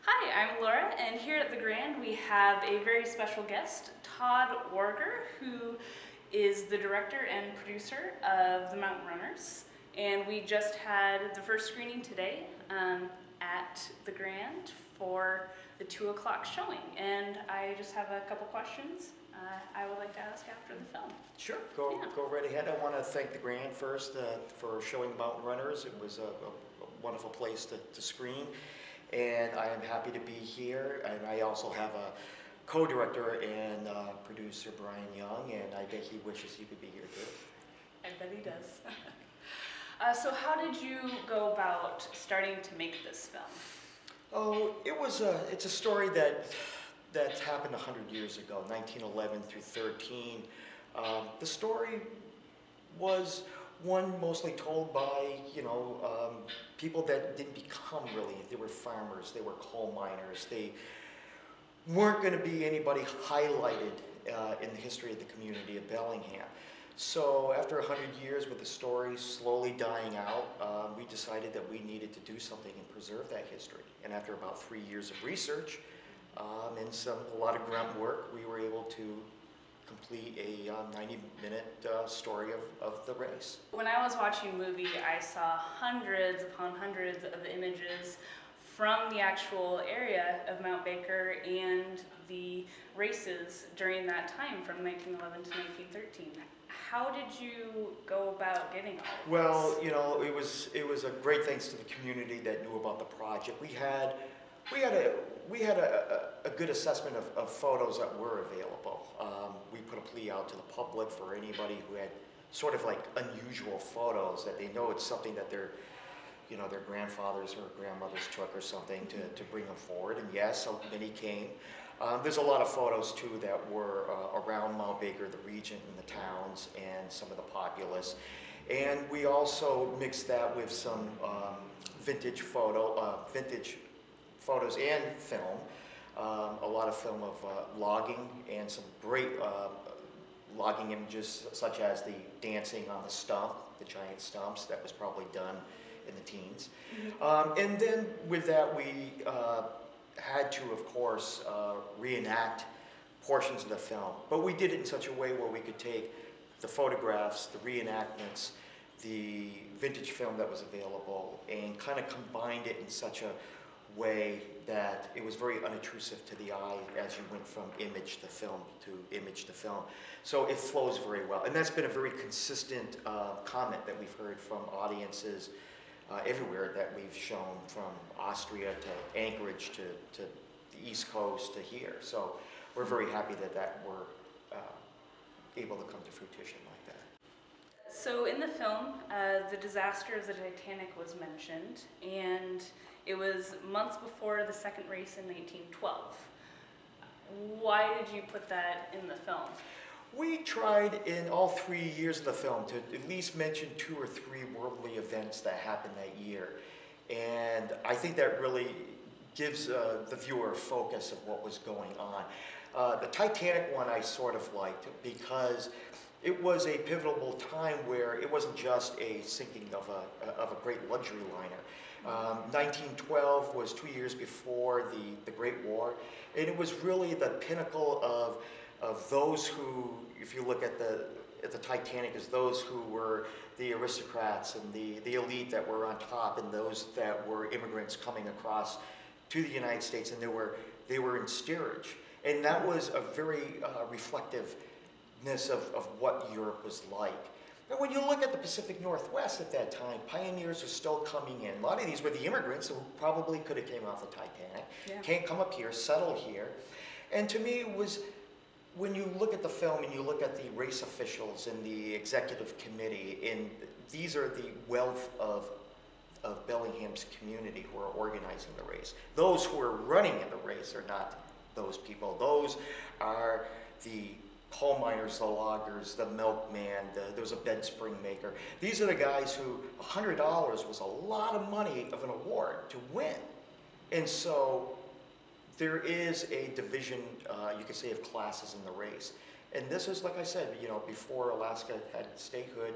Hi, I'm Laura, and here at the Grand we have a very special guest, Todd Warger, who is the director and producer of The Mountain Runners. And we just had the first screening today at the Grand for the 2 o'clock showing. And I just have a couple questions I would like to ask after the film. Sure, go right ahead. I want to thank the Grand first for showing the Mountain Runners. It was a wonderful place to screen, and I am happy to be here. And I also have a co-director and producer, Brian Young, and I bet he wishes he could be here too. I bet he does. So how did you go about starting to make this film? Oh, it's a story that happened 100 years ago, 1911 through 13. The story was one mostly told by, people that didn't become really. They were farmers, they were coal miners. They weren't going to be anybody highlighted in the history of the community of Bellingham. So after 100 years with the story slowly dying out, we decided that we needed to do something and preserve that history. And after about 3 years of research and a lot of grunt work, we were able to complete a 90-minute story of the race. When I was watching the movie, I saw hundreds upon hundreds of images from the actual area of Mount Baker and the races during that time from 1911 to 1913. How did you go about getting all of this? Well, it was a great thanks to the community that knew about the project. We had a good assessment of photos that were available. We put a plea out to the public for anybody who had sort of like unusual photos that they know it's something that their grandfathers or grandmothers took or something to bring them forward. And yes, so many came. There's a lot of photos too that were around Mount Baker, the region and the towns and some of the populace. And we also mixed that with some vintage photos and film. A lot of film of logging and some great logging images such as the dancing on the stump, the giant stumps that was probably done in the teens. And then with that we had to, of course, reenact portions of the film. But we did it in such a way where we could take the photographs, the reenactments, the vintage film that was available, and kind of combined it in such a way that it was very unobtrusive to the eye as you went from image to film to image to film. So it flows very well. And that's been a very consistent comment that we've heard from audiences everywhere that we've shown, from Austria to Anchorage to the East Coast to here. So we're very happy that we're able to come to fruition like that. So in the film, the disaster of the Titanic was mentioned, and it was months before the second race in 1912. Why did you put that in the film? We tried in all 3 years of the film to at least mention 2 or 3 worldly events that happened that year. And I think that really gives the viewer a focus of what was going on. The Titanic one I sort of liked because it was a pivotal time where it wasn't just a sinking of a great luxury liner. 1912 was 2 years before the Great War, and it was really the pinnacle of those who, if you look at the Titanic, as those who were the aristocrats and the elite that were on top, and those that were immigrants coming across to the United States, and they were in steerage. And that was a very reflectiveness of what Europe was like. And when you look at the Pacific Northwest at that time, pioneers are still coming in. A lot of these were the immigrants who probably could have came off the Titanic, can't come up here, settle here. And to me it was, when you look at the film and you look at the race officials and the executive committee, and these are the wealth of Bellingham's community who are organizing the race. Those who are running in the race are not those people. Those are the coal miners, the loggers, the milkman, there was a bed spring maker. These are the guys who $100 was a lot of money of an award to win. And so there is a division, you could say, of classes in the race. And this is, like I said, before Alaska had statehood,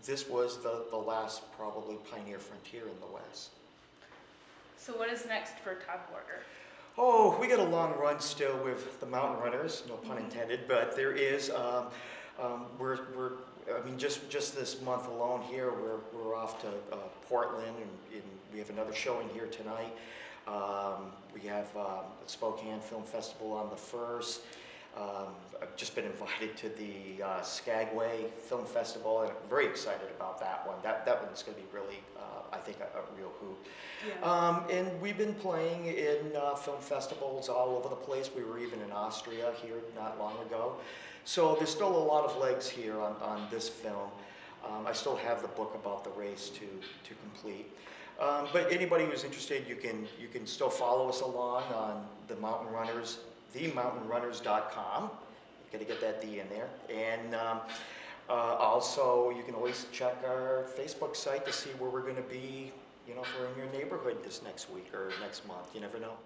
this was the last probably pioneer frontier in the West. So what is next for Todd Warger? Oh, we got a long run still with the mountain runners, no pun intended, but there is, I mean, just this month alone here, we're off to Portland, and we have another showing here tonight. We have Spokane Film Festival on the 1st. I've just been invited to the Skagway Film Festival, and I'm very excited about that one. That one's going to be really, I think, a real hoot. Yeah. And we've been playing in film festivals all over the place. We were even in Austria here not long ago. So there's still a lot of legs here on this film. I still have the book about the race to complete. But anybody who's interested, you can still follow us along on the Mountain Runners, themountainrunners.com. Got to get that D in there. And also, you can always check our Facebook site to see where we're going to be, if we're in your neighborhood this next week or next month. You never know.